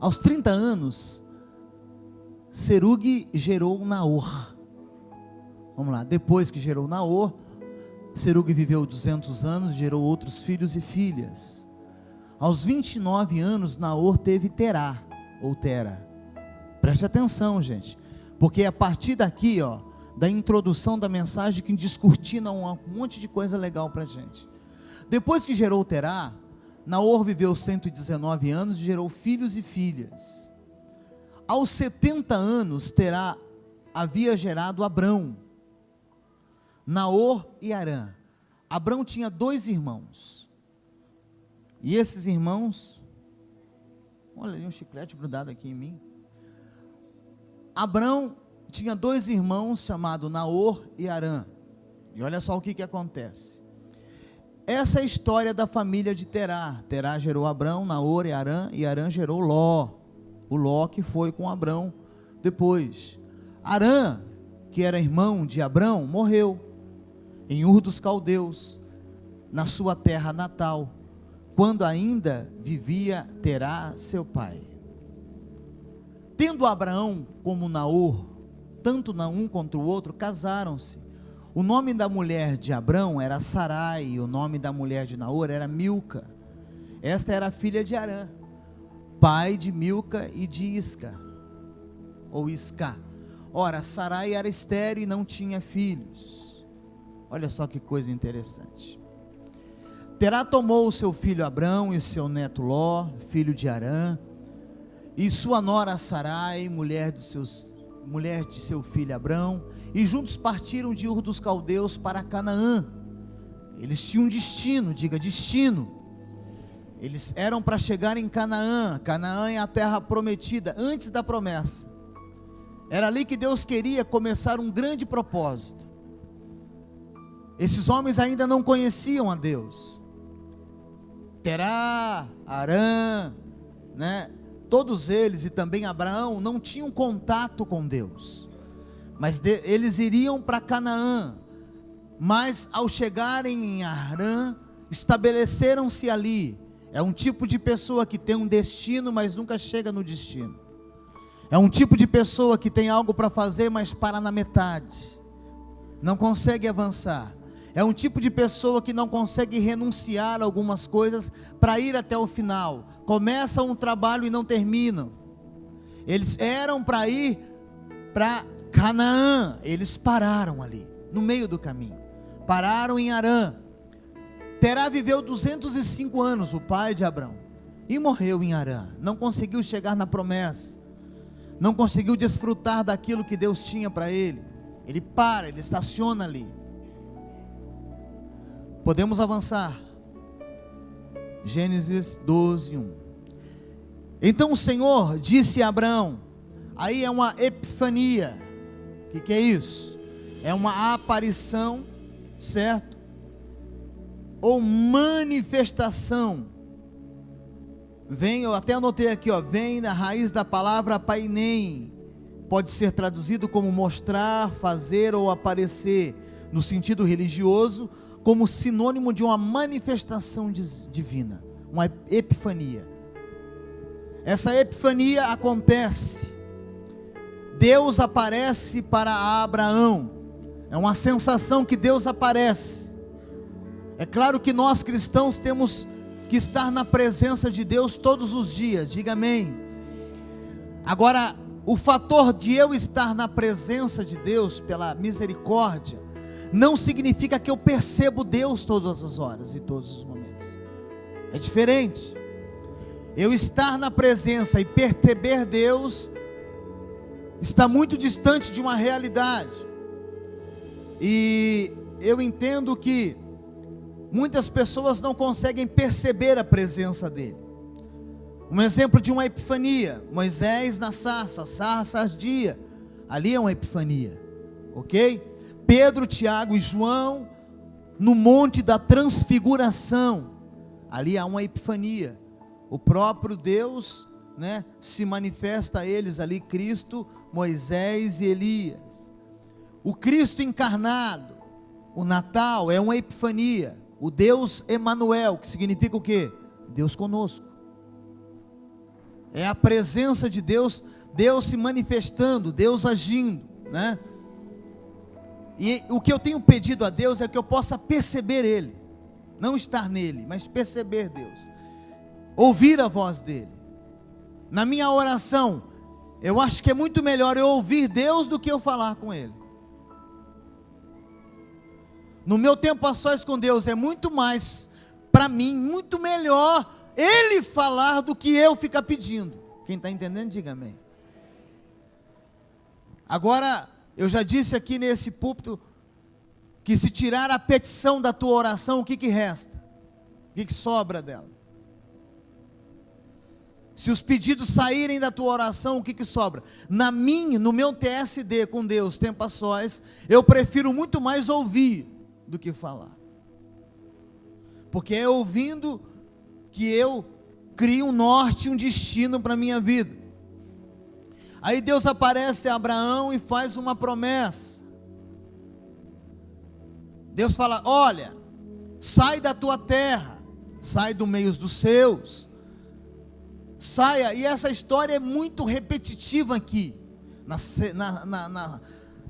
Aos 30 anos, Serug gerou Naor. Vamos lá, depois que gerou Naor, Serug viveu 200 anos, gerou outros filhos e filhas. Aos 29 anos, Naor teve Terá, ou Tera. Preste atenção, gente, porque a partir daqui, da introdução da mensagem, que descortina um monte de coisa legal para a gente. Depois que gerou Terá, Naor viveu 119 anos e gerou filhos e filhas. Aos 70 anos, Terá havia gerado Abrão, Naor e Arã. Abrão tinha 2 irmãos. E esses irmãos, olha ali um chiclete grudado aqui em mim. Abrão tinha 2 irmãos chamados Naor e Arã. E olha só o que acontece. Essa é a história da família de Terá. Terá gerou Abrão, Naor e Arã gerou Ló. O Ló que foi com Abrão depois. Arã, que era irmão de Abrão, morreu em Ur dos Caldeus, na sua terra natal, quando ainda vivia Terá, seu pai. Tendo Abraão como Naor, tanto um contra o outro, casaram-se. O nome da mulher de Abrão era Sarai, e o nome da mulher de Naor era Milca. Esta era a filha de Arã, pai de Milca e de Isca, ou Isca. Ora, Sarai era estéril e não tinha filhos. Olha só que coisa interessante. Terá tomou o seu filho Abrão e seu neto Ló, filho de Arã, e sua nora Sarai, mulher de seu filho Abrão, e juntos partiram de Ur dos Caldeus para Canaã. Eles tinham um destino, diga destino. Eles eram para chegar em Canaã. Canaã é a terra prometida, antes da promessa. Era ali que Deus queria começar um grande propósito. Esses homens ainda não conheciam a Deus. Terá, Arã, todos eles, e também Abraão, não tinham contato com Deus. Mas eles iriam para Canaã. Mas ao chegarem em Arã, estabeleceram-se ali. É um tipo de pessoa que tem um destino, mas nunca chega no destino. É um tipo de pessoa que tem algo para fazer, mas para na metade, não consegue avançar. É um tipo de pessoa que não consegue renunciar a algumas coisas para ir até o final. Começam um trabalho e não terminam. Eles eram para ir para Canaã, eles pararam ali, no meio do caminho. Pararam em Arã. Terá viveu 205 anos, o pai de Abrão, e morreu em Arã. Não conseguiu chegar na promessa, não conseguiu desfrutar daquilo que Deus tinha para ele. Ele para, ele estaciona ali. Podemos avançar. Gênesis 12, 1. Então o Senhor disse a Abrão, aí é uma epifania. O que é isso? É uma aparição, certo? Ou manifestação. Vem, eu até anotei aqui, vem da raiz da palavra painem. Pode ser traduzido como mostrar, fazer ou aparecer, no sentido religioso, como sinônimo de uma manifestação divina, uma epifania. Essa epifania acontece, Deus aparece para Abraão, é uma sensação que Deus aparece. É claro que nós cristãos temos que estar na presença de Deus todos os dias, diga amém. Agora, o fator de eu estar na presença de Deus, pela misericórdia, não significa que eu percebo Deus todas as horas e todos os momentos. É diferente. Eu estar na presença e perceber Deus está muito distante de uma realidade. E eu entendo que muitas pessoas não conseguem perceber a presença dele. Um exemplo de uma epifania: Moisés na sarça, sarça ardia, ali é uma epifania, ok? Pedro, Tiago e João no monte da transfiguração, ali há uma epifania. O próprio Deus, se manifesta a eles ali, Cristo, Moisés e Elias. O Cristo encarnado, o Natal é uma epifania. O Deus Emanuel, que significa o quê? Deus conosco. É a presença de Deus, Deus se manifestando, Deus agindo, né? E o que eu tenho pedido a Deus é que eu possa perceber Ele, não estar nele, mas perceber Deus, ouvir a voz dEle. Na minha oração, eu acho que é muito melhor eu ouvir Deus do que eu falar com Ele. No meu tempo a sós com Deus é muito mais, para mim, muito melhor Ele falar do que eu ficar pedindo. Quem está entendendo, diga amém. Agora, eu já disse aqui nesse púlpito, que se tirar a petição da tua oração, o que resta? O que sobra dela? Se os pedidos saírem da tua oração, o que sobra? No meu TSD com Deus, tempo a sós, eu prefiro muito mais ouvir do que falar. Porque é ouvindo que eu crio um norte, um destino para a minha vida. Aí Deus aparece a Abraão e faz uma promessa. Deus fala: olha, sai da tua terra, sai do meio dos seus, saia. E essa história é muito repetitiva aqui.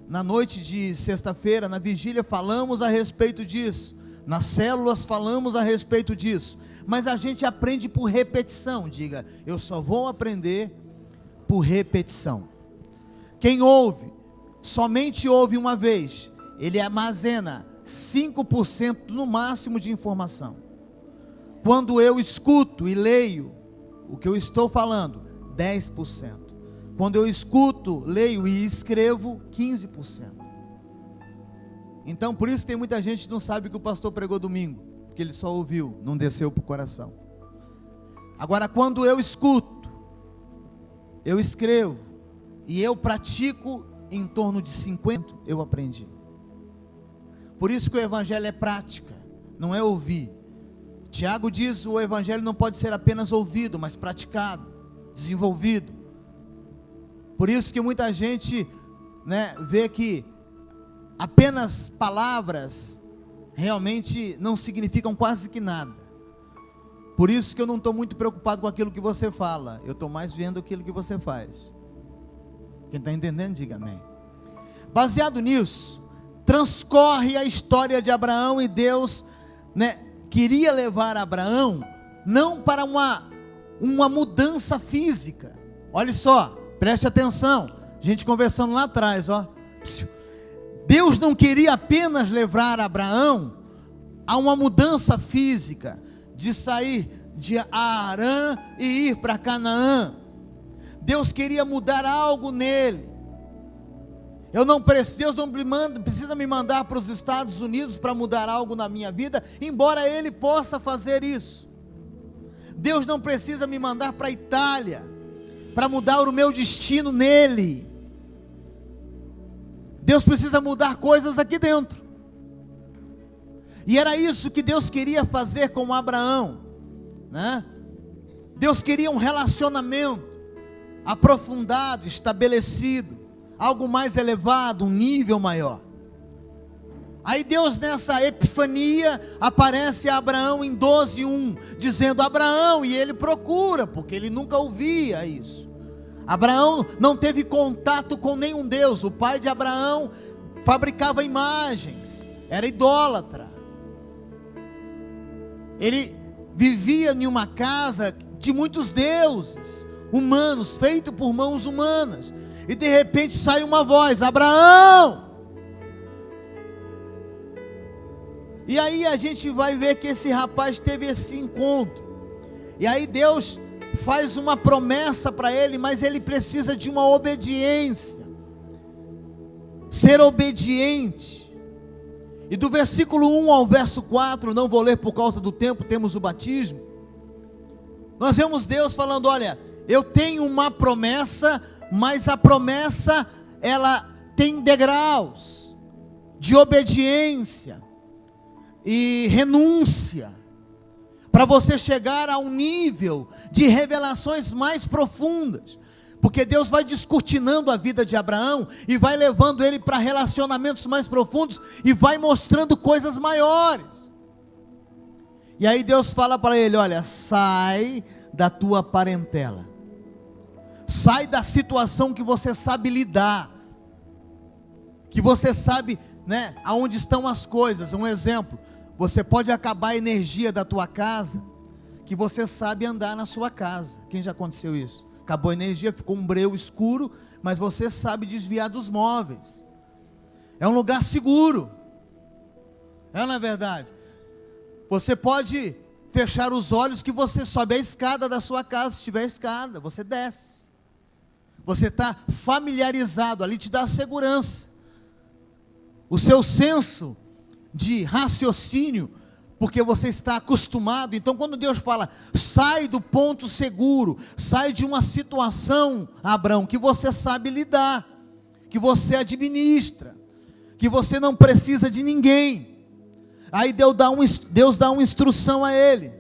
Na noite de sexta-feira, na vigília, falamos a respeito disso. Nas células falamos a respeito disso. Mas a gente aprende por repetição. Diga, eu só vou aprender por repetição. Quem ouve, somente ouve uma vez, ele armazena 5% no máximo de informação. Quando eu escuto e leio o que eu estou falando, 10%. Quando eu escuto, leio e escrevo, 15%. Então por isso tem muita gente que não sabe o que o pastor pregou domingo, porque ele só ouviu, não desceu para o coração. Agora quando eu escuto, eu escrevo e eu pratico, em torno de 50%, eu aprendi. Por isso que o evangelho é prática, não é ouvir. Tiago diz: o evangelho não pode ser apenas ouvido, mas praticado, desenvolvido. Por isso que muita gente, vê que apenas palavras realmente não significam quase que nada. Por isso que eu não estou muito preocupado com aquilo que você fala, eu estou mais vendo aquilo que você faz. Quem está entendendo, diga amém. Baseado nisso, transcorre a história de Abraão, e Deus queria levar Abraão não para uma mudança física. Olha só, preste atenção, a gente conversando lá atrás, ó. Deus não queria apenas levar Abraão a uma mudança física, de sair de Harã e ir para Canaã. Deus queria mudar algo nele. Deus não precisa me mandar para os Estados Unidos para mudar algo na minha vida, embora Ele possa fazer isso. Deus não precisa me mandar para a Itália para mudar o meu destino nele. Deus precisa mudar coisas aqui dentro. E era isso que Deus queria fazer com Abraão, Deus queria um relacionamento aprofundado, estabelecido, algo mais elevado, um nível maior. Aí Deus, nessa epifania, aparece a Abraão em 12:1, dizendo: Abraão, e ele procura, porque ele nunca ouvia isso. Abraão não teve contato com nenhum Deus. O pai de Abraão fabricava imagens, era idólatra. Ele vivia em uma casa de muitos deuses humanos, feito por mãos humanas. E de repente sai uma voz: Abraão! E aí a gente vai ver que esse rapaz teve esse encontro. E aí Deus faz uma promessa para ele, mas ele precisa de uma obediência. Ser obediente. E do versículo 1 ao verso 4, não vou ler por causa do tempo, temos o batismo. Nós vemos Deus falando: olha, eu tenho uma promessa, mas a promessa, ela tem degraus de obediência e renúncia, para você chegar a um nível de revelações mais profundas. Porque Deus vai descortinando a vida de Abraão e vai levando ele para relacionamentos mais profundos e vai mostrando coisas maiores. E aí Deus fala para ele: olha, sai da tua parentela. Sai da situação que você sabe lidar, que você sabe, né, aonde estão as coisas. Um exemplo, você pode acabar a energia da tua casa, que você sabe andar na sua casa. Quem já aconteceu isso? Acabou a energia, ficou um breu escuro, mas você sabe desviar dos móveis. É um lugar seguro. Não é verdade? Você pode fechar os olhos que você sobe a escada da sua casa, se tiver escada, você desce. Você está familiarizado, ali te dá segurança. O seu senso de raciocínio, porque você está acostumado. Então quando Deus fala, sai do ponto seguro, sai de uma situação, Abraão, que você sabe lidar, que você administra, que você não precisa de ninguém. Aí Deus dá uma instrução a ele.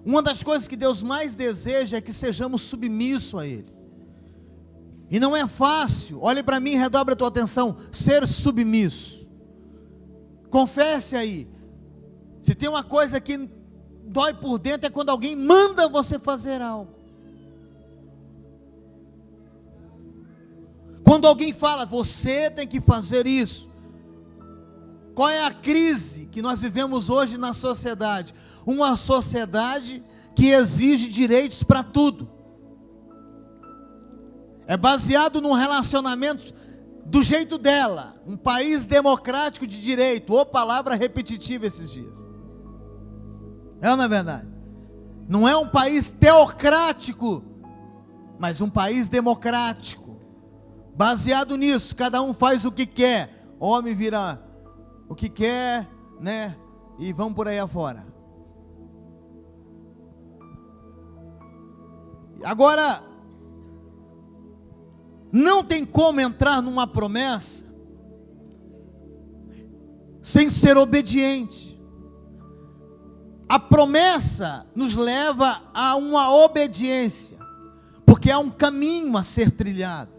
Uma das coisas que Deus mais deseja é que sejamos submissos a ele. E não é fácil. Olhe para mim, redobre a tua atenção. Ser submisso. Confesse aí. Se tem uma coisa que dói por dentro, é quando alguém manda você fazer algo. Quando alguém fala, você tem que fazer isso. Qual é a crise que nós vivemos hoje na sociedade? Uma sociedade que exige direitos para tudo. É baseado num relacionamento do jeito dela. Um país democrático de direito. Ou palavra repetitiva esses dias. Não é verdade? Não é um país teocrático, mas um país democrático. Baseado nisso, cada um faz o que quer. Homem vira o que quer, né? E vão por aí afora. Agora, não tem como entrar numa promessa sem ser obediente. A promessa nos leva a uma obediência, porque há um caminho a ser trilhado.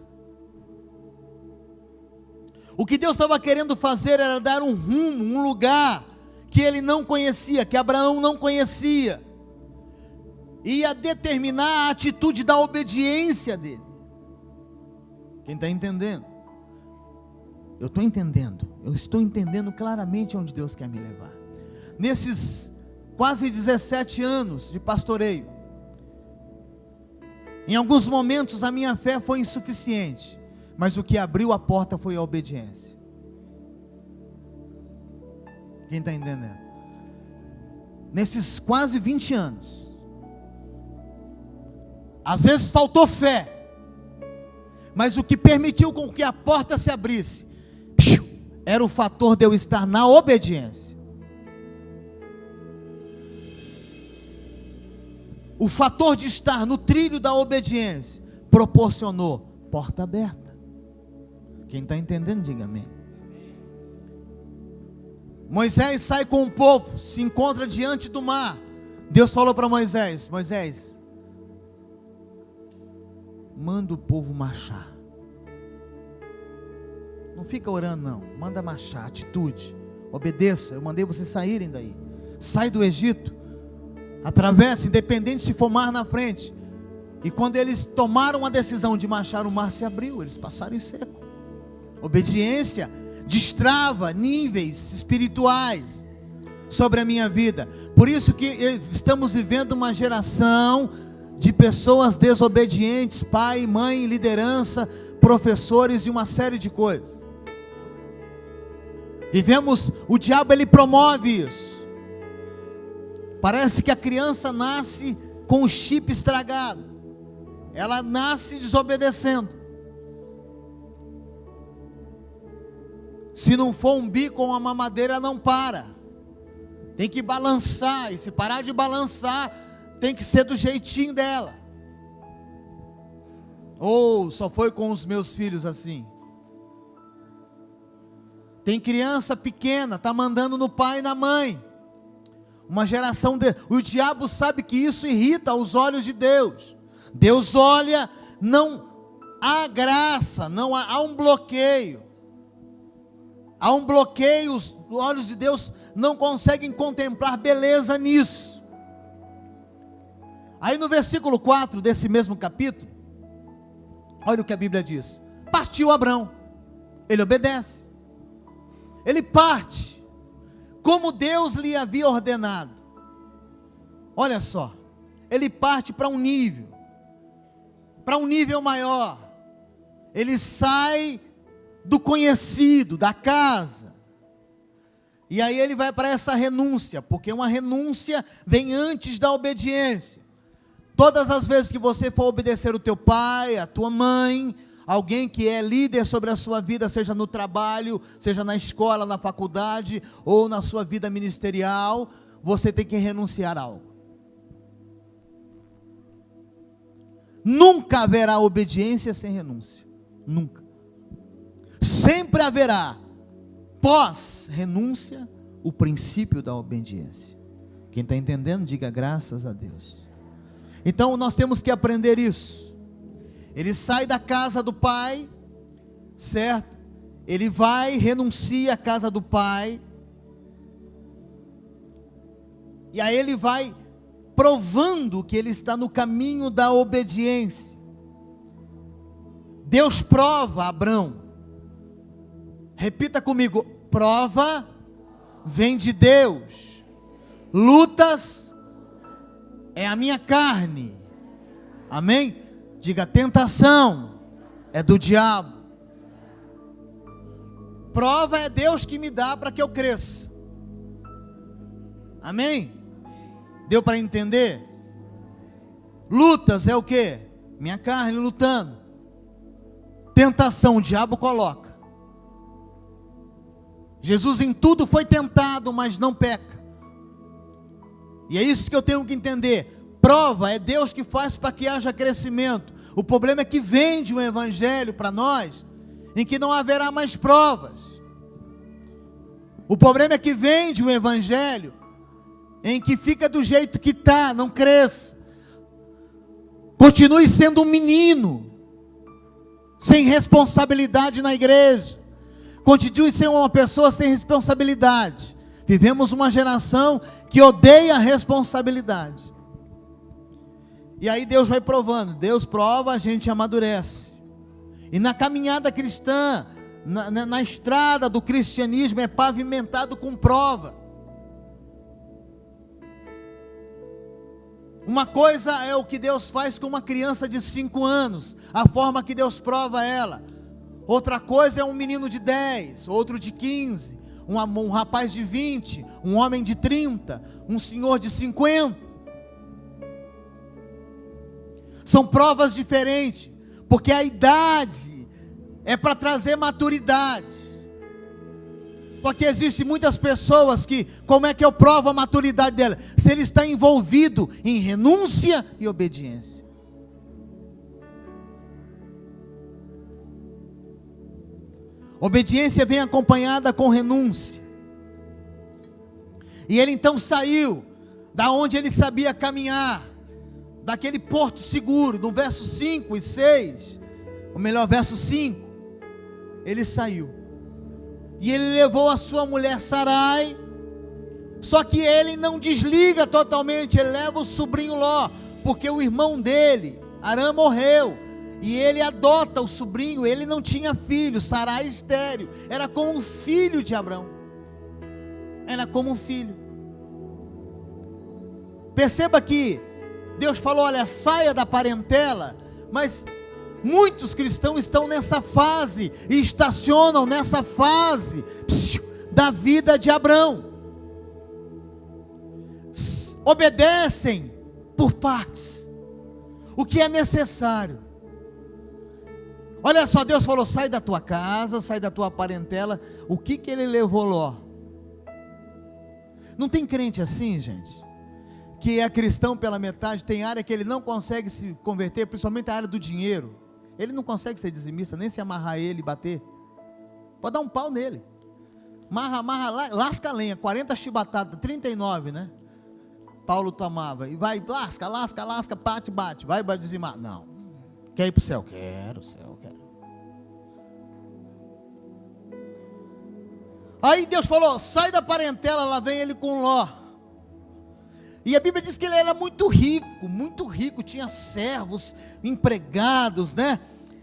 O que Deus estava querendo fazer era dar um rumo, um lugar que ele não conhecia, que Abraão não conhecia. Ia determinar a atitude da obediência dele. Quem está entendendo? Eu estou entendendo. Eu estou entendendo claramente onde Deus quer me levar. Nesses quase 17 anos de pastoreio, em alguns momentos a minha fé foi insuficiente, mas o que abriu a porta foi a obediência. Quem está entendendo? Nesses quase 20 anos, às vezes faltou fé, mas o que permitiu com que a porta se abrisse, era o fator de eu estar na obediência. O fator de estar no trilho da obediência proporcionou porta aberta. Quem está entendendo, diga amém. Moisés sai com o povo, se encontra diante do mar. Deus falou para Moisés: Moisés, manda o povo marchar. Não fica orando não, manda marchar, atitude, obedeça. Eu mandei vocês saírem daí. Sai do Egito, atravessa, independente se for mar na frente. E quando eles tomaram a decisão de marchar, o mar se abriu, eles passaram em seco. Obediência destrava níveis espirituais sobre a minha vida. Por isso que estamos vivendo uma geração de pessoas desobedientes, pai, mãe, liderança, professores e uma série de coisas. Vivemos, o diabo ele promove isso. Parece que a criança nasce com o chip estragado. Ela nasce desobedecendo. Se não for um bico ou uma mamadeira, não para. Tem que balançar, e se parar de balançar, tem que ser do jeitinho dela. Ou só foi com os meus filhos assim. Tem criança pequena, está mandando no pai e na mãe. Uma geração o diabo sabe que isso irrita aos olhos de Deus. Deus olha, não há graça, não há um bloqueio. Há um bloqueio, os olhos de Deus não conseguem contemplar beleza nisso. Aí no versículo 4 desse mesmo capítulo, olha o que a Bíblia diz: partiu Abrão, ele obedece, ele parte, como Deus lhe havia ordenado. Olha só, ele parte para um nível maior, ele sai do conhecido, da casa, e aí ele vai para essa renúncia, porque uma renúncia vem antes da obediência. Todas as vezes que você for obedecer o teu pai, a tua mãe, alguém que é líder sobre a sua vida, seja no trabalho, seja na escola, na faculdade, ou na sua vida ministerial, você tem que renunciar a algo. Nunca haverá obediência sem renúncia, nunca. Sempre haverá, pós-renúncia, o princípio da obediência. Quem está entendendo, diga graças a Deus. Então nós temos que aprender isso. Ele sai da casa do pai, certo? Ele vai, renuncia à casa do pai, e aí ele vai provando que ele está no caminho da obediência. Deus prova Abrão. Repita comigo: prova vem de Deus, lutas é a minha carne. Amém? Diga: tentação é do diabo. Prova é Deus que me dá para que eu cresça. Amém? Deu para entender? Lutas é o que? Minha carne lutando. Tentação, o diabo coloca. Jesus em tudo foi tentado, mas não peca. E é isso que eu tenho que entender. Prova é Deus que faz para que haja crescimento. O problema é que vende um evangelho para nós, em que não haverá mais provas. O problema é que vende um evangelho, em que fica do jeito que está, não cresça. Continue sendo um menino, sem responsabilidade na igreja. Continue sendo uma pessoa sem responsabilidade. Vivemos uma geração que odeia a responsabilidade. E aí Deus vai provando. Deus prova, a gente amadurece. E na caminhada cristã, na estrada do cristianismo, é pavimentado com prova. Uma coisa é o que Deus faz com uma criança de 5 anos, a forma que Deus prova ela. Outra coisa é um menino de 10, outro de 15, um rapaz de 20, um homem de 30, um senhor de 50. São provas diferentes, porque a idade é para trazer maturidade. Porque existem muitas pessoas que, como é que eu provo a maturidade dela? Se ele está envolvido em renúncia e obediência. Obediência vem acompanhada com renúncia. E ele então saiu da onde ele sabia caminhar, daquele porto seguro. No verso 5 e 6, ou melhor, verso 5, ele saiu. E ele levou a sua mulher Sarai. Só que ele não desliga totalmente, ele leva o sobrinho Ló, porque o irmão dele, Arã, morreu. E ele adota o sobrinho. Ele não tinha filho, Sarai estéril, era como um filho de Abrão. Era como um filho. Perceba que Deus falou: olha, saia da parentela. Mas muitos cristãos estão nessa fase, e estacionam nessa fase da vida de Abrão. Obedecem por partes, o que é necessário. Olha só, Deus falou: sai da tua casa, sai da tua parentela. O que ele levou Ló? Não tem crente assim, gente, que é cristão pela metade. Tem área que ele não consegue se converter, principalmente a área do dinheiro. Ele não consegue ser dizimista, nem se amarrar ele e bater. Pode dar um pau nele. Lasca a lenha, 40 chibatadas, 39, né? Paulo tomava, e vai, lasca, bate, vai dizimar. Não. Quer ir para o céu? Quero. Aí Deus falou: sai da parentela. Lá vem ele com Ló. E a Bíblia diz que ele era muito rico, tinha servos, empregados, né?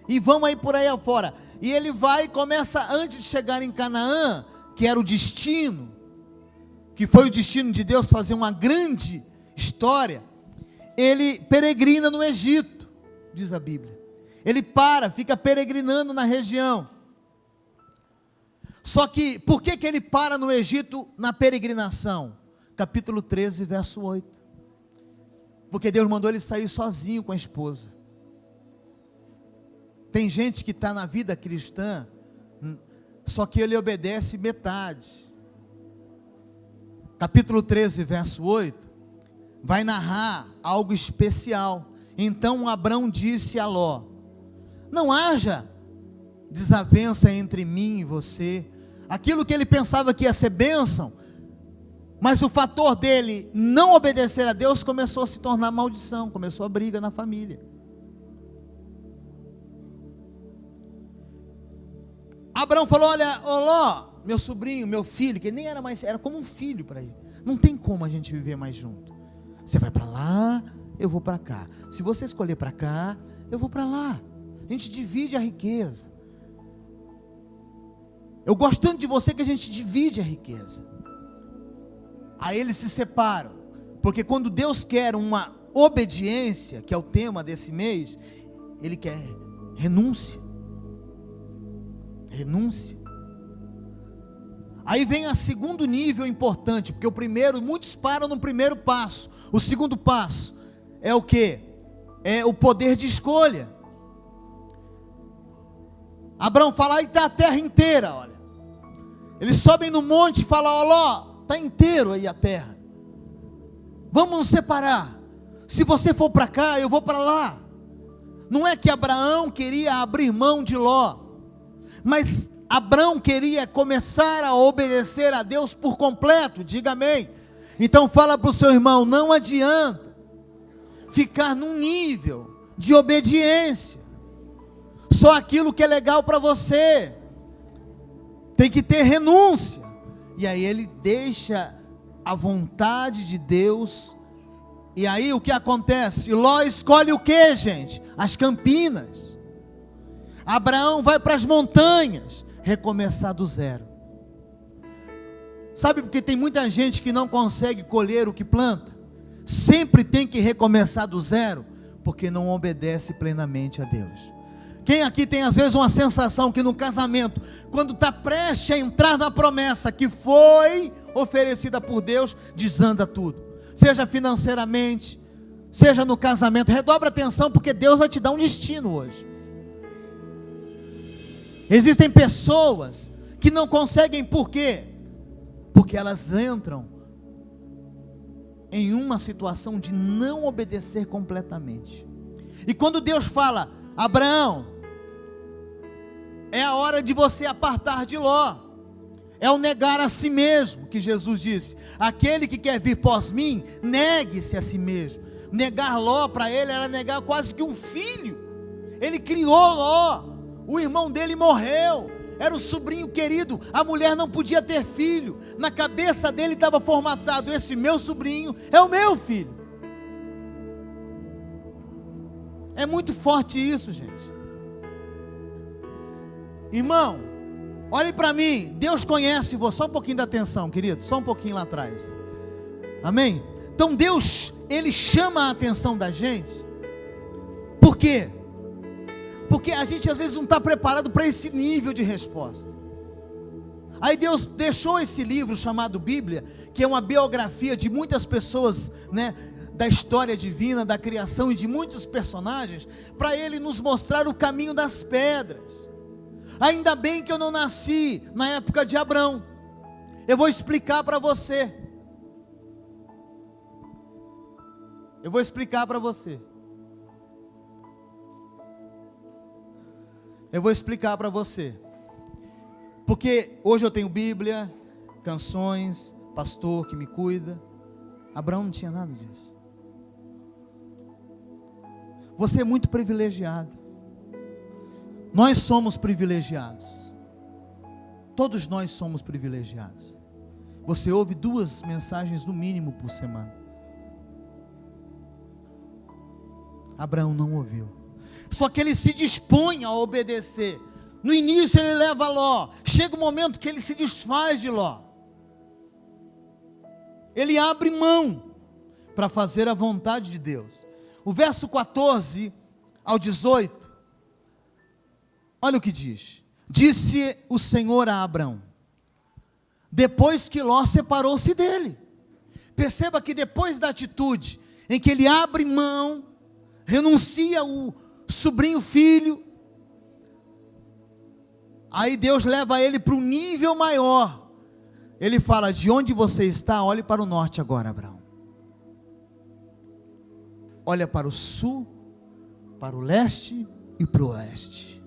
E vamos aí por aí afora. E ele vai e começa, antes de chegar em Canaã, que era o destino, que foi o destino de Deus fazer uma grande história, ele peregrina no Egito, diz a Bíblia. Ele fica peregrinando na região. Só que, por que ele para no Egito na peregrinação? Capítulo 13, verso 8. Porque Deus mandou ele sair sozinho com a esposa. Tem gente que está na vida cristã, só que ele obedece metade. Capítulo 13, verso 8, vai narrar algo especial. Então Abrão disse a Ló: não haja desavença entre mim e você. Aquilo que ele pensava que ia ser bênção, mas o fator dele não obedecer a Deus começou a se tornar maldição, começou a briga na família. Abraão falou: olha, ô Ló, meu sobrinho, meu filho, que nem era mais, era como um filho para ele. Não tem como a gente viver mais junto. Você vai para lá, eu vou para cá. Se você escolher para cá, eu vou para lá. A gente divide a riqueza. Eu gosto tanto de você que a gente divide a riqueza. Aí eles se separam, porque quando Deus quer uma obediência, que é o tema desse mês, Ele quer renúncia. Renúncia. Aí vem a segundo nível importante, porque o primeiro, muitos param no primeiro passo. O segundo passo é o quê? É o poder de escolha. Abraão fala: aí está a terra inteira, olha. Eles sobem no monte e falam: ó Ló, está inteiro aí a terra. Vamos nos separar. Se você for para cá, eu vou para lá. Não é que Abraão queria abrir mão de Ló, mas Abraão queria começar a obedecer a Deus por completo. Diga amém. Então fala para o seu irmão: não adianta ficar num nível de obediência, só aquilo que é legal para você. Tem que ter renúncia. E aí ele deixa a vontade de Deus. E aí o que acontece? Ló escolhe o que, gente? As campinas. Abraão vai para as montanhas, recomeçar do zero. Sabe porque tem muita gente que não consegue colher o que planta? Sempre tem que recomeçar do zero, porque não obedece plenamente a Deus. Quem aqui tem às vezes uma sensação que no casamento, quando está prestes a entrar na promessa que foi oferecida por Deus, desanda tudo, seja financeiramente, seja no casamento. Redobra atenção, porque Deus vai te dar um destino hoje. Existem pessoas que não conseguem, por quê? Porque elas entram em uma situação de não obedecer completamente. E quando Deus fala: Abraão, é a hora de você apartar de Ló, é o negar a si mesmo, que Jesus disse: aquele que quer vir pós mim, negue-se a si mesmo. Negar Ló para ele era negar quase que um filho. Ele criou Ló, o irmão dele morreu, era o sobrinho querido, a mulher não podia ter filho. Na cabeça dele estava formatado: esse meu sobrinho é o meu filho. É muito forte isso, gente. Irmão, olhe para mim. Deus conhece você. Só um pouquinho da atenção, querido. Só um pouquinho lá atrás. Amém? Então Deus, Ele chama a atenção da gente. Por quê? Porque a gente às vezes não está preparado para esse nível de resposta. Aí Deus deixou esse livro chamado Bíblia, que é uma biografia de muitas pessoas, né, da história divina, da criação e de muitos personagens, para Ele nos mostrar o caminho das pedras. Ainda bem que eu não nasci na época de Abrão. Eu vou explicar para você. Eu vou explicar para você. Eu vou explicar para você. Porque hoje eu tenho Bíblia, canções, pastor que me cuida. Abraão não tinha nada disso. Você é muito privilegiado. Nós somos privilegiados. Todos nós somos privilegiados. Você ouve 2 mensagens no mínimo por semana. Abraão não ouviu. Só que ele se dispõe a obedecer. No início ele leva Ló. Chega o momento que ele se desfaz de Ló. Ele abre mão para fazer a vontade de Deus. O verso 14 ao 18. Olha o que diz. Disse o Senhor a Abraão, depois que Ló separou-se dele. Perceba que depois da atitude em que ele abre mão, renuncia o sobrinho filho, aí Deus leva ele para um nível maior. Ele fala: de onde você está, olhe para o norte agora, Abraão. Olha para o sul, para o leste e para o oeste.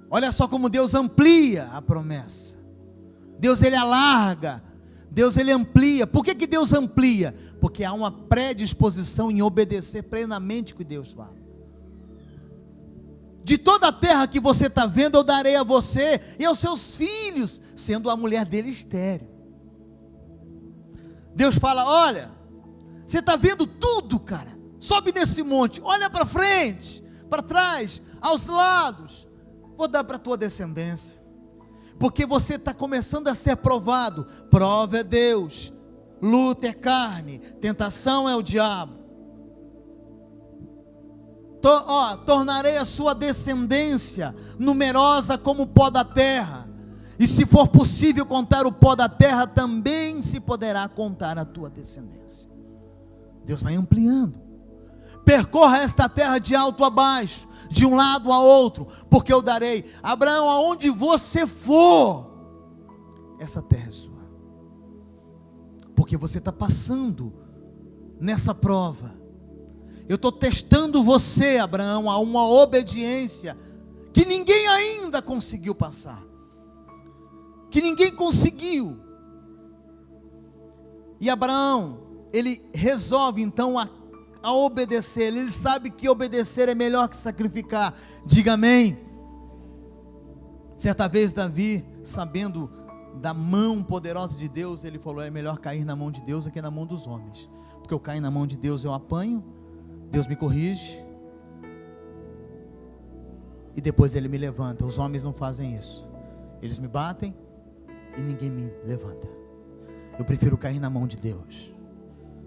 Olha só como Deus amplia a promessa. Deus ele alarga, Deus ele amplia. Por que Deus amplia? Porque há uma predisposição em obedecer plenamente o que Deus fala. De toda a terra que você está vendo, eu darei a você e aos seus filhos, sendo a mulher dele estéril. Deus fala: olha, você está vendo tudo, cara, sobe nesse monte, olha para frente, para trás, aos lados, vou dar para a tua descendência, porque você está começando a ser provado. Prova é Deus, luta é carne, tentação é o diabo. Tornarei a sua descendência numerosa como o pó da terra, e se for possível contar o pó da terra, também se poderá contar a tua descendência. Deus vai ampliando. Percorra esta terra de alto a baixo, de um lado a outro, porque eu darei. Abraão, aonde você for, essa terra é sua, porque você está passando nessa prova. Eu estou testando você, Abraão, a uma obediência que ninguém ainda conseguiu passar, que ninguém conseguiu. E Abraão, ele resolve então a obedecer. Ele sabe que obedecer é melhor que sacrificar. Diga amém. Certa vez Davi, sabendo da mão poderosa de Deus, ele falou: é melhor cair na mão de Deus do que na mão dos homens, porque eu caio na mão de Deus, eu apanho, Deus me corrige, e depois Ele me levanta. Os homens não fazem isso, eles me batem e ninguém me levanta. Eu prefiro cair na mão de Deus.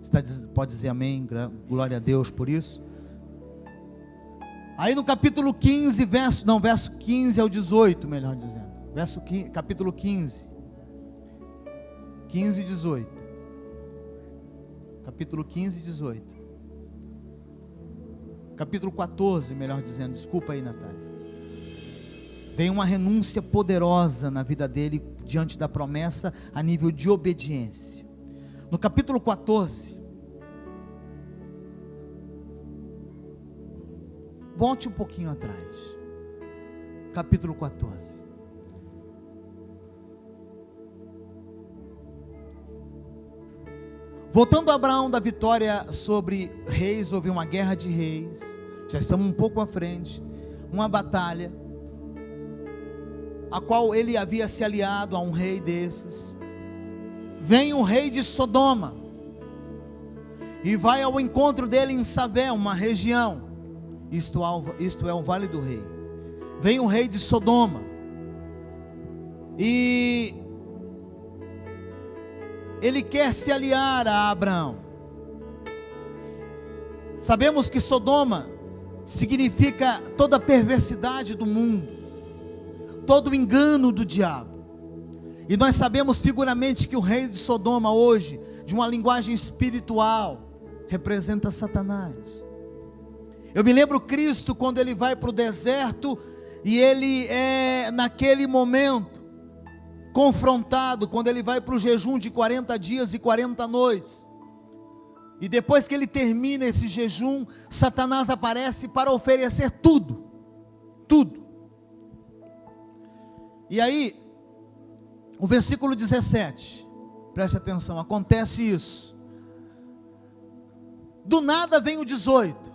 Você pode dizer amém, glória a Deus por isso. Aí no capítulo 15, verso 15 ao 18, melhor dizendo, capítulo 15 e 18, capítulo 15 e 18, capítulo 14, melhor dizendo, desculpa aí, Natália. Vem uma renúncia poderosa na vida dele, diante da promessa, a nível de obediência. No capítulo 14, volte um pouquinho atrás, capítulo 14, voltando a Abraão da vitória sobre reis, houve uma guerra de reis, já estamos um pouco à frente, uma batalha, a qual ele havia se aliado a um rei desses. Vem o rei de Sodoma, e vai ao encontro dele em Savé, uma região, isto é o Vale do Rei. Vem o rei de Sodoma, e ele quer se aliar a Abraão. Sabemos que Sodoma significa toda a perversidade do mundo, todo o engano do diabo. E nós sabemos figuramente que o rei de Sodoma hoje, de uma linguagem espiritual, representa Satanás. Eu me lembro Cristo quando ele vai para o deserto, e ele é naquele momento confrontado, quando ele vai para o jejum de 40 dias e 40 noites, e depois que ele termina esse jejum, Satanás aparece para oferecer tudo, e aí, o versículo 17, preste atenção, acontece isso, do nada vem o 18,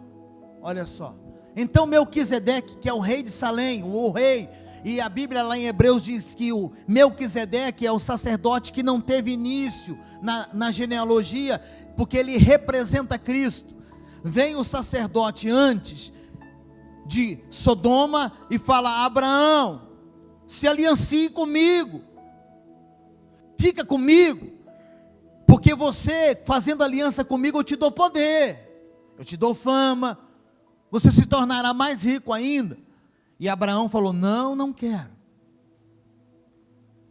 olha só, então Melquisedeque, que é o rei de Salém, o rei, e a Bíblia lá em Hebreus diz que o Melquisedeque é o sacerdote que não teve início na genealogia, porque ele representa Cristo. vem o sacerdote antes de Sodoma e fala: Abraão, se aliancie comigo, fica comigo, porque você fazendo aliança comigo eu te dou poder, eu te dou fama, você se tornará mais rico ainda. E Abraão falou: não, não quero.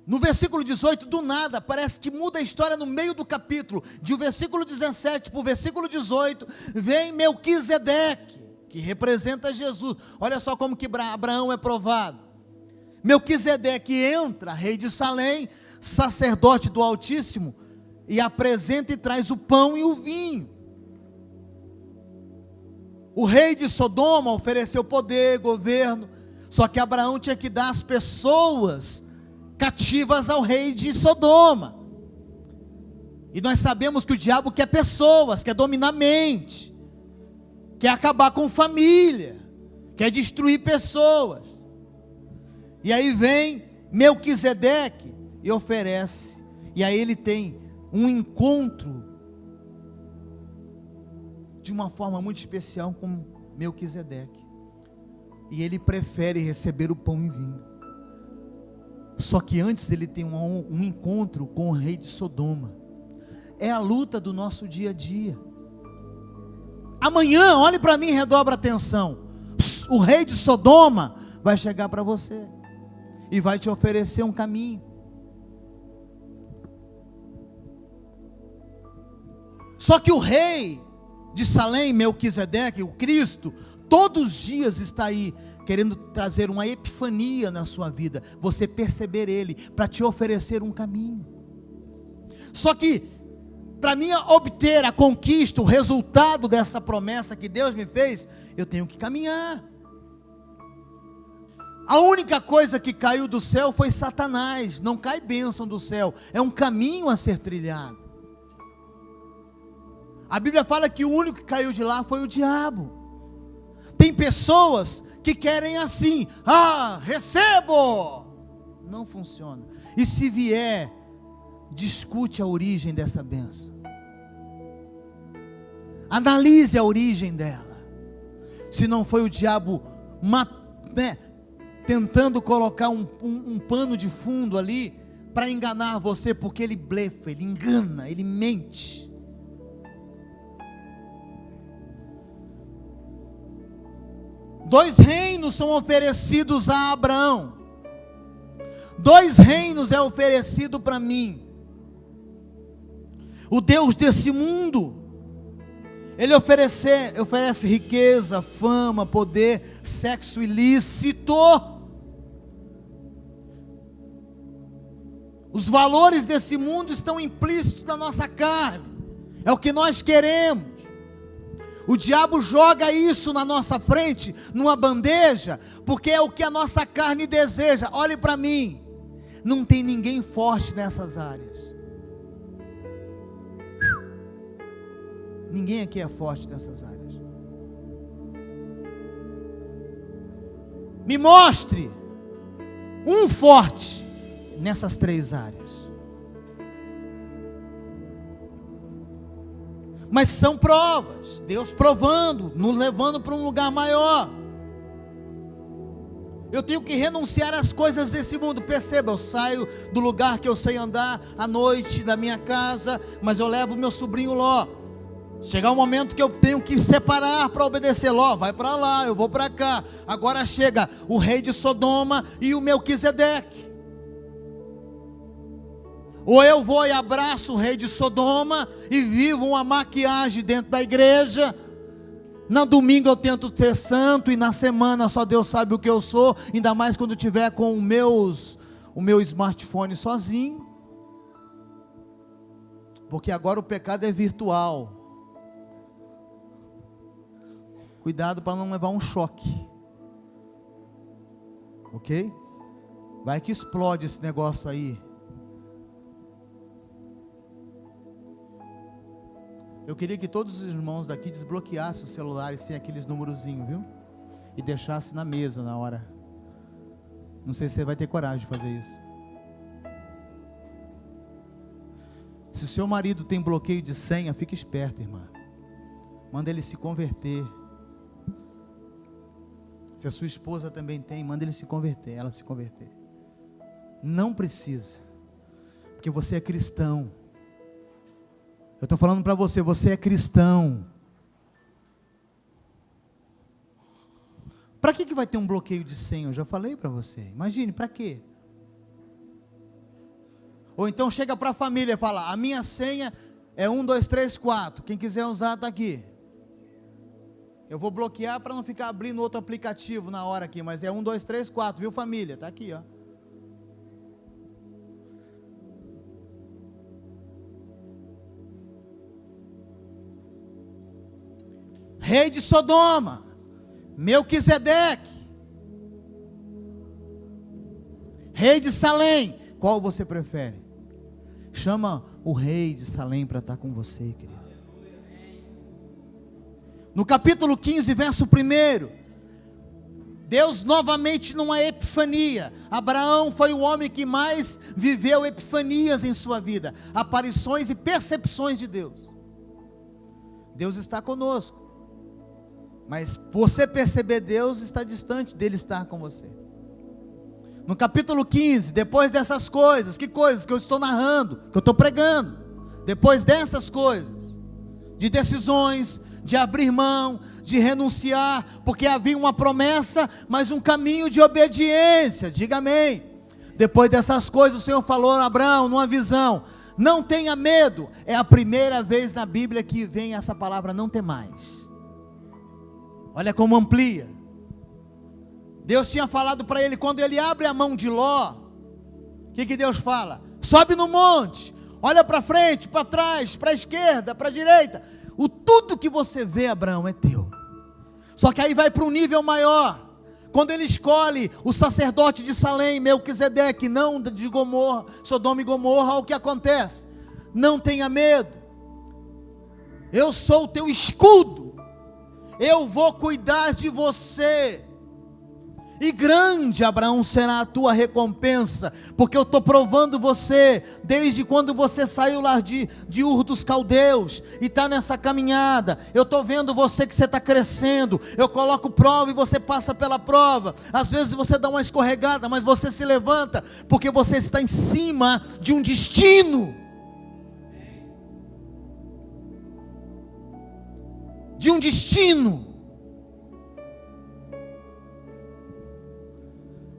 No versículo 18, do nada, parece que muda a história no meio do capítulo, de o versículo 17 para o versículo 18, vem Melquisedeque, que representa Jesus. Olha só como que Abraão é provado. Melquisedeque entra, rei de Salém, sacerdote do Altíssimo, e apresenta e traz o pão e o vinho. O rei de Sodoma ofereceu poder, governo, só que Abraão tinha que dar as pessoas cativas ao rei de Sodoma. E nós sabemos que o diabo quer pessoas, quer dominar a mente, quer acabar com família, quer destruir pessoas. E aí vem Melquisedeque e oferece, e aí ele tem um encontro de uma forma muito especial com Melquisedeque, e ele prefere receber o pão e vinho. Só que antes ele tem um encontro com o rei de Sodoma. É a luta do nosso dia a dia. Amanhã, olhe para mim e redobra a atenção. O rei de Sodoma vai chegar para você e vai te oferecer um caminho. Só que o rei de Salém, Melquisedeque, o Cristo, todos os dias está aí, querendo trazer uma epifania na sua vida, você perceber Ele, para te oferecer um caminho. Só que, para mim obter a conquista, o resultado dessa promessa que Deus me fez, eu tenho que caminhar. A única coisa que caiu do céu foi Satanás, não cai bênção do céu, é um caminho a ser trilhado. A Bíblia fala que o único que caiu de lá foi o diabo. Tem pessoas que querem assim: recebo! Não funciona. E se vier, discute a origem dessa bênção. Analise a origem dela. Se não foi o diabo tentando colocar um pano de fundo ali para enganar você, porque ele blefa, ele engana, ele mente. Dois reinos são oferecidos a Abraão. Dois reinos é oferecido para mim. O Deus desse mundo, Ele oferece riqueza, fama, poder, sexo ilícito. Os valores desse mundo estão implícitos na nossa carne. É o que nós queremos. O diabo joga isso na nossa frente, numa bandeja, porque é o que a nossa carne deseja. Olhe para mim, não tem ninguém forte nessas áreas. Ninguém aqui é forte nessas áreas. Me mostre um forte nessas três áreas. Mas são provas, Deus provando, nos levando para um lugar maior. Eu tenho que renunciar às coisas desse mundo. Perceba, eu saio do lugar que eu sei andar à noite, da minha casa, mas eu levo meu sobrinho Ló. Chegar um momento que eu tenho que separar para obedecer. Ló, vai para lá, eu vou para cá. Agora chega o rei de Sodoma e o Melquisedeque. Ou eu vou e abraço o rei de Sodoma e vivo uma maquiagem dentro da igreja. No domingo eu tento ser santo e na semana só Deus sabe o que eu sou. Ainda mais quando tiver com o meu smartphone sozinho. Porque agora o pecado é virtual. Cuidado para não levar um choque. Ok? Vai que explode esse negócio aí. Eu queria que todos os irmãos daqui desbloqueassem os celulares sem aqueles númerozinhos, viu? E deixassem na mesa na hora. Não sei se você vai ter coragem de fazer isso. Se o seu marido tem bloqueio de senha, fique esperto, irmã. manda ele se converter. Se a sua esposa também tem, manda ele se converter, ela se converter. Não precisa, porque você é cristão. Eu estou falando para você, você é cristão. Para que vai ter um bloqueio de senha? Eu já falei para você. Imagine, para quê? Ou então chega para a família e fala, a minha senha é 1, 2, 3, 4. Quem quiser usar está aqui. Eu vou bloquear para não ficar abrindo outro aplicativo na hora aqui, mas é 1, 2, 3, 4, viu família? Está aqui, ó. Rei de Sodoma, Melquisedeque, rei de Salém, qual você prefere? Chama o rei de Salém para estar com você, querido. No capítulo 15, verso 1, Deus novamente numa epifania. Abraão foi o homem que mais viveu epifanias em sua vida, aparições e percepções de Deus. Deus está conosco, mas você perceber Deus está distante dele estar com você. No capítulo 15, depois dessas coisas, que coisas que eu estou narrando, que eu estou pregando, depois dessas coisas, de decisões, de abrir mão, de renunciar, porque havia uma promessa, mas um caminho de obediência, diga amém. Depois dessas coisas o Senhor falou a Abraão numa visão, não tenha medo. É a primeira vez na Bíblia que vem essa palavra não ter mais. Olha como amplia. Deus tinha falado para ele, quando ele abre a mão de Ló, o que Deus fala? Sobe no monte, olha para frente, para trás, para a esquerda, para a direita. Tudo que você vê, Abraão, é teu. Só que aí vai para um nível maior. Quando ele escolhe o sacerdote de Salém, Melquisedeque, não de Gomorra, Sodoma e Gomorra, olha o que acontece. Não tenha medo. Eu sou o teu escudo. Eu vou cuidar de você. E grande, Abraão, será a tua recompensa, porque eu estou provando você, desde quando você saiu lá de Ur dos Caldeus, e está nessa caminhada, eu estou vendo você que você está crescendo, eu coloco prova e você passa pela prova, às vezes você dá uma escorregada, mas você se levanta, porque você está em cima de um destino,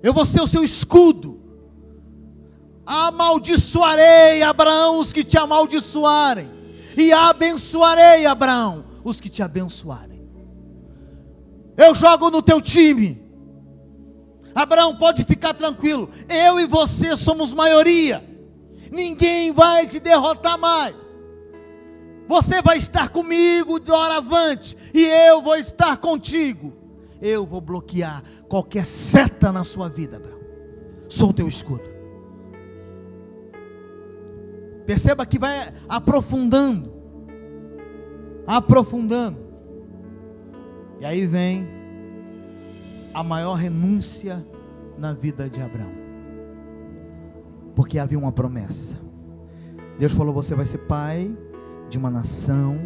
eu vou ser o seu escudo. Amaldiçoarei, Abraão, os que te amaldiçoarem, e abençoarei, Abraão, os que te abençoarem. Eu jogo no teu time. Abraão, pode ficar tranquilo, eu e você somos maioria, ninguém vai te derrotar mais. Você vai estar comigo de hora avante, e eu vou estar contigo. Eu vou bloquear qualquer seta na sua vida, Abraão. Sou o teu escudo. Perceba que vai aprofundando. E aí vem a maior renúncia na vida de Abraão. Porque havia uma promessa. Deus falou, você vai ser pai de uma nação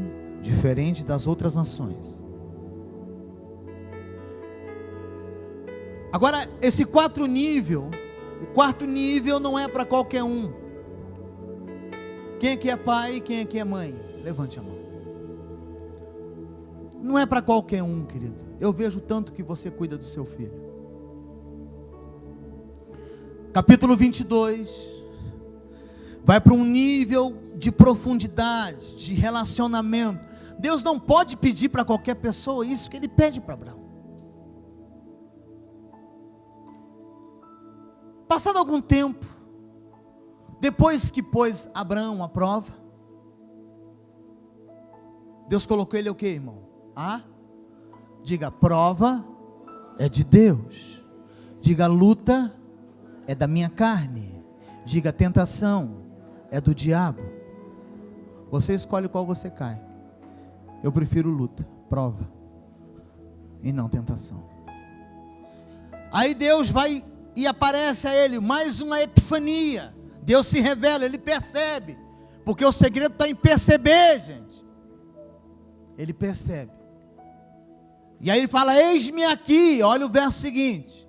diferente das outras nações. Agora, esse o quarto nível não é para qualquer um. Quem aqui é pai e quem aqui é mãe? Levante a mão. Não é para qualquer um, querido. Eu vejo tanto que você cuida do seu filho. Capítulo 22, vai para um nível de profundidade, de relacionamento. Deus não pode pedir para qualquer pessoa isso que Ele pede para Abraão. Passado algum tempo, depois que pôs Abraão à prova, Deus colocou ele o que, irmão? Diga, prova é de Deus. Diga, luta é da minha carne. Diga, tentação é do diabo. Você escolhe qual você cai. Eu prefiro luta, prova, e não tentação. Aí Deus vai e aparece a ele mais uma epifania. Deus se revela, ele percebe, porque o segredo está em perceber, gente. Ele percebe. E aí ele fala: eis-me aqui. Olha o verso seguinte.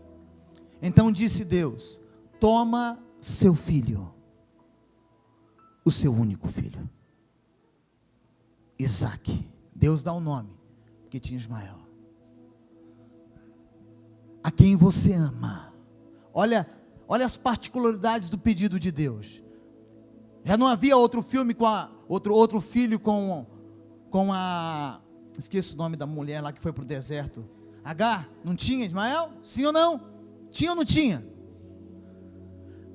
Então disse Deus: toma seu filho, o seu único filho, Isaque. Deus dá o nome, porque tinha Ismael, a quem você ama. Olha as particularidades do pedido de Deus. Já não havia outro filme com outro filho com a, esqueço o nome da mulher lá que foi para o deserto, Agar. Não tinha Ismael? Sim ou não? Tinha ou não tinha?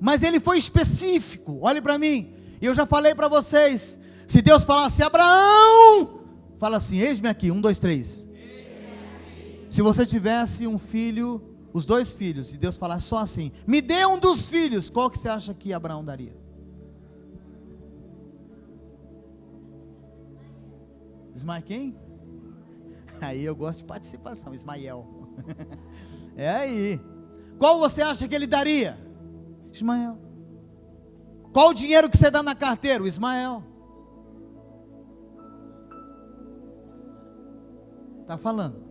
Mas ele foi específico. Olhe para mim, e eu já falei para vocês, se Deus falasse Abraão, fala assim: eis-me aqui, 1, 2, 3. Se você tivesse um filho, os 2 filhos, e Deus falasse só assim: me dê um dos filhos, qual que você acha que Abraão daria? Ismael quem? Aí eu gosto de participação, Ismael. É aí. Qual você acha que ele daria? Ismael. Qual o dinheiro que você dá na carteira? O Ismael. Está falando.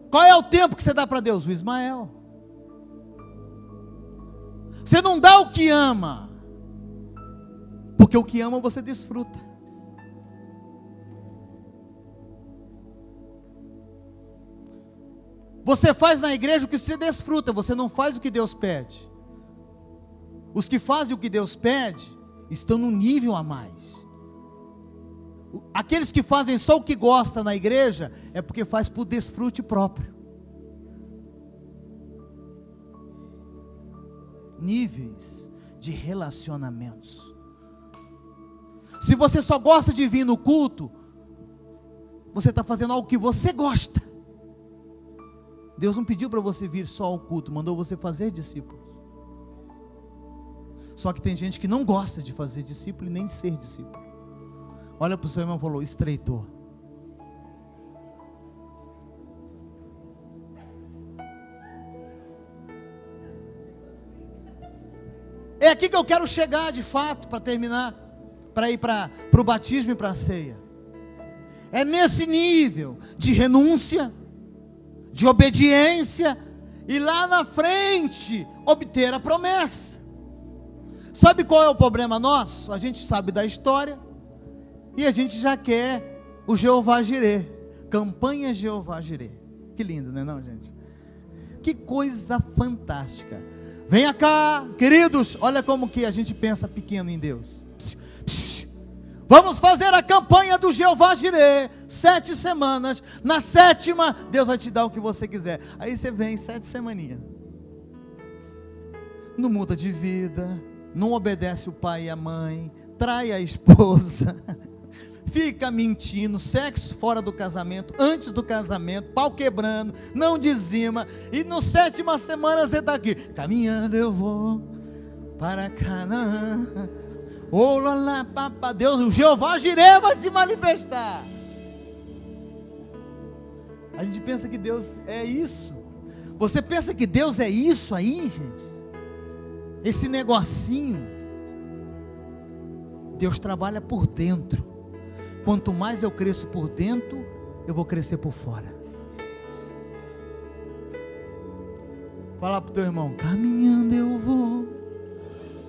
Qual é o tempo que você dá para Deus? O Ismael. Você não dá o que ama, porque o que ama você desfruta. Você faz na igreja o que você desfruta, você não faz o que Deus pede. Os que fazem o que Deus pede estão no nível a mais. Aqueles que fazem só o que gosta na igreja é porque faz por desfrute próprio. Níveis de relacionamentos. Se você só gosta de vir no culto, você está fazendo algo que você gosta. Deus não pediu para você vir só ao culto, mandou você fazer discípulos. Só que tem gente que não gosta de fazer discípulo e nem de ser discípulo. Olha para o seu irmão e falou: estreitou. É aqui que eu quero chegar de fato, para terminar, para ir para o batismo e para a ceia. É nesse nível de renúncia, de obediência, e lá na frente obter a promessa. Sabe qual é o problema nosso? A gente sabe da história e a gente já quer o Jeová Jirê, campanha Jeová Jirê. Que lindo, não é não, gente? Que coisa fantástica. Venha cá, queridos, olha como que a gente pensa pequeno em Deus. Vamos fazer a campanha do Jeová Jirê, 7 semanas, na 7ª, Deus vai te dar o que você quiser. Aí você vem 7 semaninhas, não muda de vida, não obedece o pai e a mãe, trai a esposa, fica mentindo, sexo fora do casamento, antes do casamento, pau quebrando, não dizima, e no 7ª semana você está aqui, caminhando eu vou para Canaã. Oh, lá, papai, Deus, o Jeová Jirê vai se manifestar. A gente pensa que Deus é isso. Você pensa que Deus é isso aí, gente? Esse negocinho. Deus trabalha por dentro. Quanto mais eu cresço por dentro, eu vou crescer por fora. Fala para o teu irmão: caminhando eu vou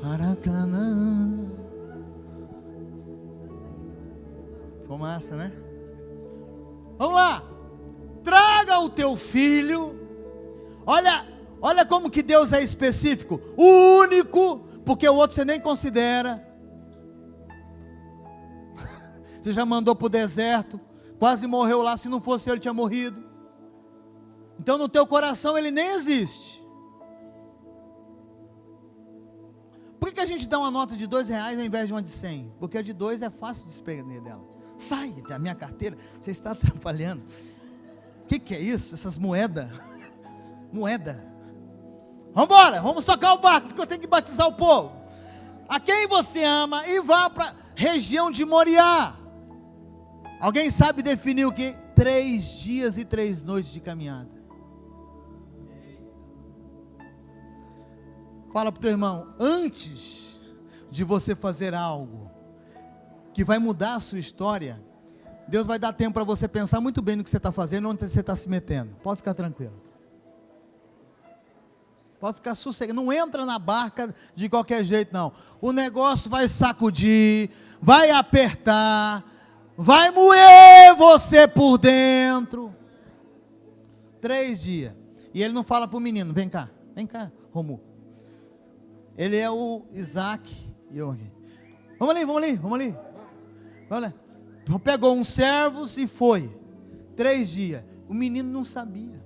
para Canaã. Ficou massa, né? Vamos lá. Traga o teu filho. Olha como que Deus é específico. O único, porque o outro você nem considera. Você já mandou para o deserto, quase morreu lá. Se não fosse ele, tinha morrido. Então no teu coração ele nem existe. Por que a gente dá uma nota de R$2 ao invés de uma de 100? Porque a de 2 é fácil de desprender dela. Sai da minha carteira, você está atrapalhando. O que é isso? Essas moedas. Moeda. Vamos embora, vamos tocar o barco, porque eu tenho que batizar o povo. A quem você ama, e vá para a região de Moriá. Alguém sabe definir o que? 3 dias e 3 noites de caminhada. Fala para o teu irmão: antes de você fazer algo que vai mudar a sua história, Deus vai dar tempo para você pensar muito bem no que você está fazendo, onde você está se metendo. Pode ficar tranquilo. Pode ficar sossegado. Não entra na barca de qualquer jeito, não. O negócio vai sacudir, vai apertar, vai moer você por dentro. 3 dias. E ele não fala para o menino, vem cá, Romulo. Ele é o Isaac e eu aqui. Vamos ali. Olha, pegou uns servos e foi. 3 dias. O menino não sabia.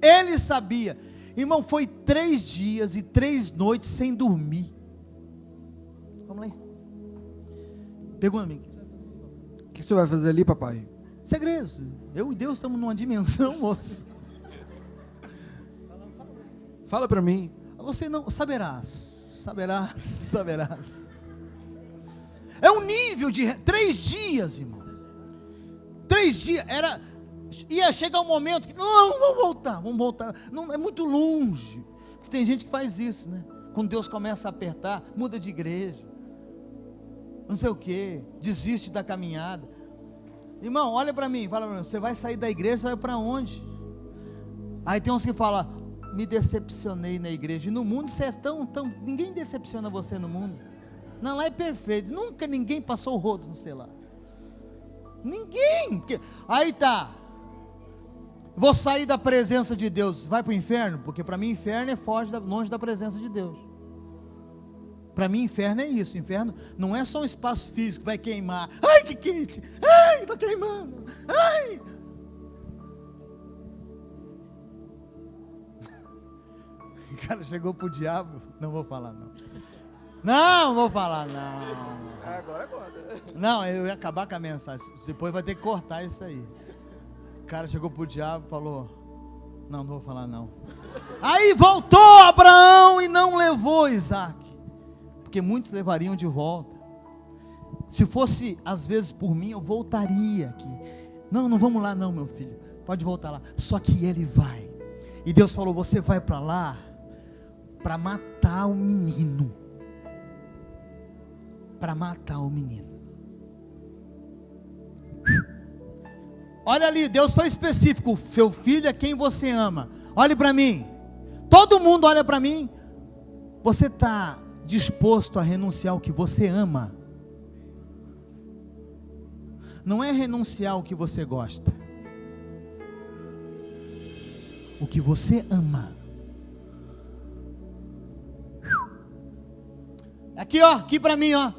Ele sabia. Irmão, foi 3 dias e 3 noites sem dormir. Vamos lá. Pergunta a mim. O que você vai fazer ali, papai? Segredos. Eu e Deus estamos numa dimensão, moço. Fala para mim. Você não saberás. É um nível de 3 dias, irmão. 3 dias ia chegar um momento que não, vamos voltar. Não, é muito longe. Porque tem gente que faz isso, né? Quando Deus começa a apertar, muda de igreja. Não sei o que, desiste da caminhada. Irmão, olha para mim, fala para mim, você vai sair da igreja, você vai para onde? Aí tem uns que falam, me decepcionei na igreja. E no mundo você é ninguém decepciona você no mundo. Não, lá é perfeito. Nunca ninguém passou o rodo no celular. Ninguém. Aí tá. Vou sair da presença de Deus. Vai para o inferno? Porque para mim inferno é longe da presença de Deus. Para mim inferno é isso. Inferno não é só um espaço físico que vai queimar. Ai, que quente. Ai, está queimando. Ai. O cara chegou pro diabo. Não vou falar não. Não vou falar não. Agora. Não, eu ia acabar com a mensagem. Depois vai ter que cortar isso aí. O cara chegou pro diabo e falou, não vou falar não. Aí voltou Abraão e não levou Isaac. Porque muitos levariam de volta. Se fosse às vezes por mim, eu voltaria aqui. Não vamos lá não, meu filho. Pode voltar lá. Só que ele vai. E Deus falou, você vai para lá para matar o menino. Para matar o menino. Olha ali, Deus foi específico. Seu filho é quem você ama. Olhe para mim. Todo mundo olha para mim. Você está disposto a renunciar ao que você ama? Não é renunciar ao que você gosta. O que você ama. Aqui ó, aqui para mim ó.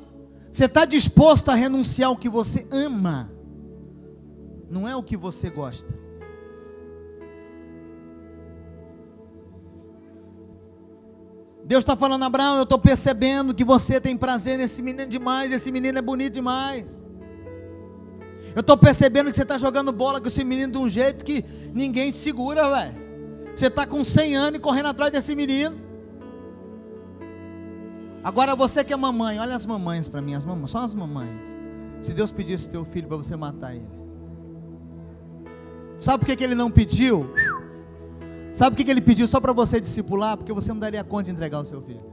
Você está disposto a renunciar ao que você ama? Não é o que você gosta. Deus está falando, Abraão, eu estou percebendo que você tem prazer nesse menino demais, esse menino é bonito demais. Eu estou percebendo que você está jogando bola com esse menino de um jeito que ninguém te segura, velho. Você está com 100 anos e correndo atrás desse menino. Agora você que é mamãe, olha as mamães para mim, só as mamães. Se Deus pedisse teu filho para você matar ele, sabe por que ele não pediu? Sabe por que ele pediu? Só para você discipular, porque você não daria conta de entregar o seu filho.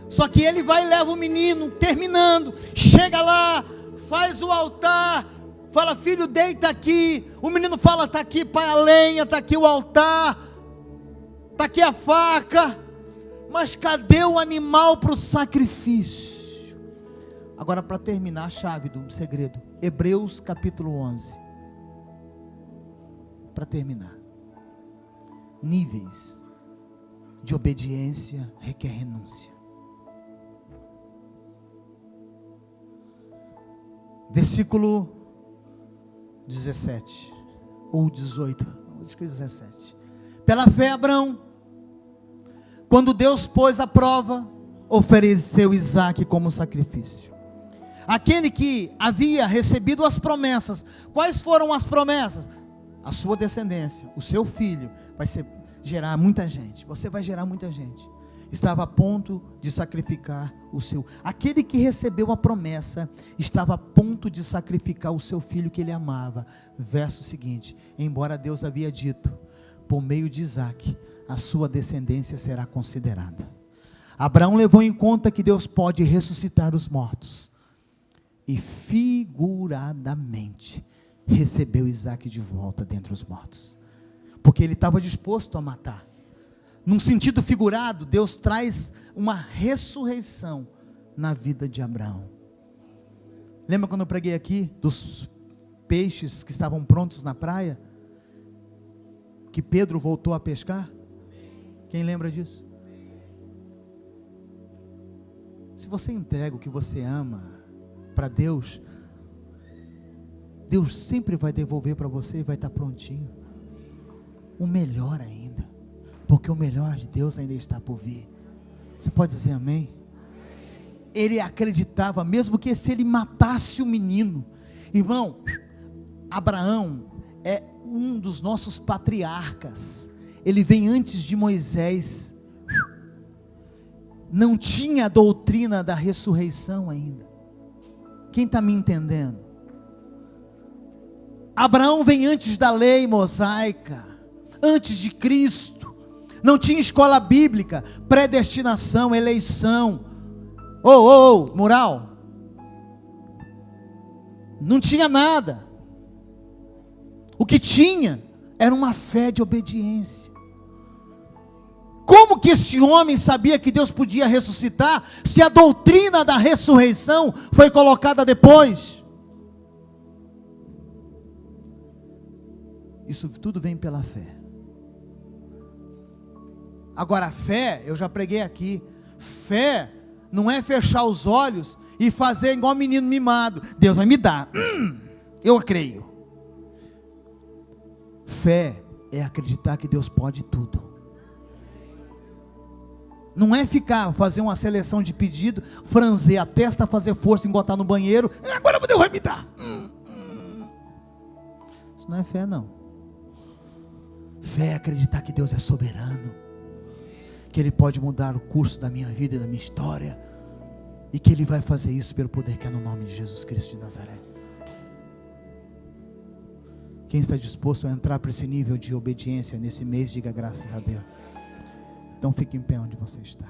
Só que ele vai e leva o menino, terminando, chega lá, faz o altar, fala, filho, deita aqui. O menino fala, está aqui, pai, a lenha, está aqui o altar, está aqui a faca. Mas cadê o animal para o sacrifício? Agora, para terminar, a chave do segredo, Hebreus capítulo 11. Para terminar, níveis de obediência requer renúncia. Versículo 17 ou 18, acho que 17. Pela fé, Abraão, quando Deus pôs à prova, ofereceu Isaac como sacrifício. Aquele que havia recebido as promessas. Quais foram as promessas? A sua descendência, o seu filho vai gerar muita gente. Você vai gerar muita gente. Estava a ponto de sacrificar o seu. Aquele que recebeu a promessa estava a ponto de sacrificar o seu filho que ele amava. Verso seguinte: embora Deus havia dito, por meio de Isaac, a sua descendência será considerada. Abraão levou em conta que Deus pode ressuscitar os mortos, e figuradamente recebeu Isaque de volta dentre os mortos, porque ele estava disposto a matar. Num sentido figurado, Deus traz uma ressurreição na vida de Abraão. Lembra quando eu preguei aqui dos peixes que estavam prontos na praia, que Pedro voltou a pescar? Quem lembra disso? Se você entrega o que você ama para Deus, Deus sempre vai devolver para você e vai estar prontinho. O melhor ainda, porque o melhor de Deus ainda está por vir. Você pode dizer amém? Ele acreditava, mesmo que se ele matasse o menino. Irmão, Abraão é um dos nossos patriarcas. Ele vem antes de Moisés. Não tinha a doutrina da ressurreição ainda. Quem está me entendendo? Abraão vem antes da lei mosaica, antes de Cristo. Não tinha escola bíblica, predestinação, eleição. Moral. Não tinha nada. O que tinha era uma fé de obediência. Como que esse homem sabia que Deus podia ressuscitar, se a doutrina da ressurreição foi colocada depois? Isso tudo vem pela fé. Agora, a fé, eu já preguei aqui, fé não é fechar os olhos e fazer igual menino mimado. Deus vai me dar, eu creio. Fé é acreditar que Deus pode tudo. Não é fazer uma seleção de pedido, franzer a testa, fazer força em botar no banheiro, agora Deus vai me dar. Isso não é fé, não. Fé é acreditar que Deus é soberano, que Ele pode mudar o curso da minha vida e da minha história, e que Ele vai fazer isso pelo poder que é no nome de Jesus Cristo de Nazaré. Quem está disposto a entrar para esse nível de obediência nesse mês, diga graças a Deus. Então fique em pé onde você está.